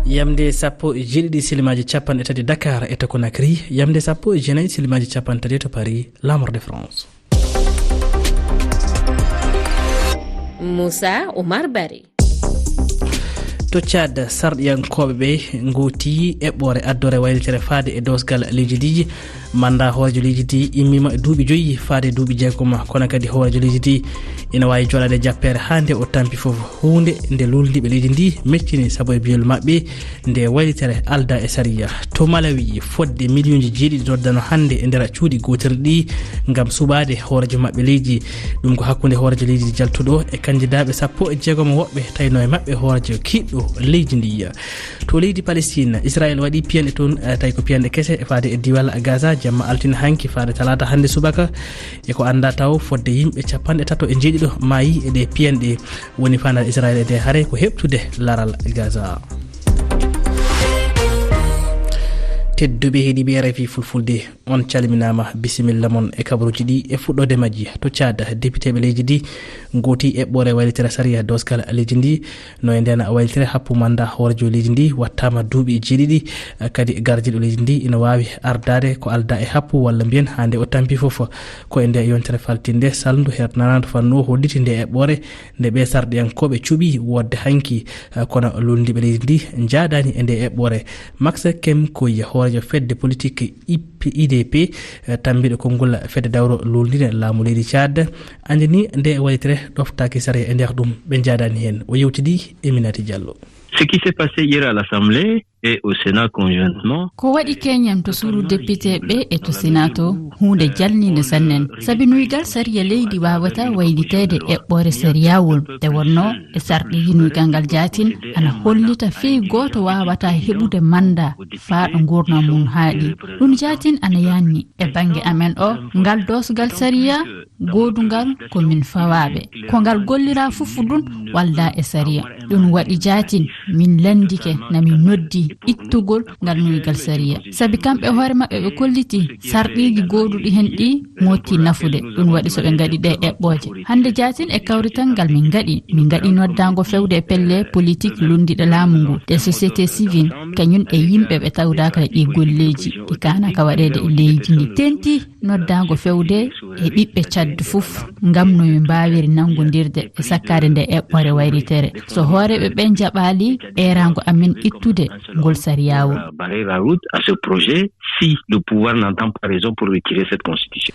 Yamde sappo jildi silimaji capan etadi Dakar et Conakry, yamde sappo jenay silimaji capan tadi to Paris, l'amour de France. Moussa Omar Bari. To Tchad sarɗiyankoɓe ɓe goti eɓɓore addore waylitere faade e dosgal leydi manda horejo leydi di immima duuɓi 5 faade duuɓi 6 kono kadi horejo leydi di ina wawi joɗade jappere hande o tampi foof hunde nde loldiɓe leydi ndi mettini saabu e biyol mabɓe nde waylitere alda e sariya to Malawi fodde millions ji 7 doddano hande e nder cuuɗi gotirɗi gam suɓade horejo mabɓe leydi ɗum ko hakkude horejo leydi jaltuɗo e candidaɓe 16 woɓɓe tawno e mabɓe horejo kiɗɗo leydi ndi. To leydi Palestine Israel waɗi piyanɗe toon tawi ko piyanɗe kese e faade e diwal Gaza jamma altine hanki faade talata hande subaka e ko anda taw fodde yimɓe 37 maayi e ɗe piyanɗe woni fandal Israel e de haare ko heɓtude laral Gaza. tedduɓe heeɗiɓe RFI fulfulde on calminama bisimilla mon e kabaruji ɗi e fuɗɗode majji. To Tchad députéɓe leydi ndi goti eɓɓore waylitere sariya dosgal leydi ndi no e nden waylitere happu manda horejo leydi ndi wattama duuɓi 7 kadi gardiɗo leydi ndi ina wawi ardade ko alda e happu walla mbiyen hande o tampi foof ko e nde yontere faltinde saldu hernanado fanno holliti nde eɓɓore nde ɓe sarɗiyankoɓe cuuɓi wodde hanki kono loldiɓe leydi ndi jaadani e nde eɓɓore. Max Kem Koye horejo fedde politique IDP tambiɗo konngol fedde dawro loldine laamu leydi Tchad andini nde waylitere ɗoftaki sare e nder ɗum ɓe jaadani hen o yewtidi Eminati Diallo. Ce qui s'est passé hier à l'Assemblée et au Sénat conjointement. Ko waɗi keñam to suudu député ɓe e to Sénat to hunde jalnide sannen sabi nuygal sariya leydi wawata waylitede eɓɓore sariyawol nde wonno e sarɗi yinuygal ngal jaatin ana hollita fii goto wawata heɓude manda faaɗo gurdam mum haaɗi ɗum jaatin ana yanni e banggue amen o ngal dosgal sariya godugal komin fawaɓe ko ngal gollira fufu ɗum walda e sariya ɗum waɗi jaatin min landike nami noddi ittugol ngal nuygal sariya sabi kamɓe hoore mabɓe ɓe kolliti sarɗiji goduɗi hen ɗi moti nafude ɗum waɗi soɓe gaɗi ɗe eɓɓoje hande jaatin e kawrital ngal min gaɗi noddago fewde e pelle politique lundiɗo laamu ngu de société civile kañum e yimɓe ɓe tawdaka ɗi golleji ɗi kanaka waɗede e leydi ndi tenti noddago fewde e ɓiɓɓe caddu fof ngam no mi mbawiri nangodirde e sakkade nde eɓɓore waylitere so hooreɓe ɓe jaɓali ɓeerago amen ittude ngol sariyawol. Barrer la route à ce projet si le pouvoir n'entend pas raison pour retirer cette constitution.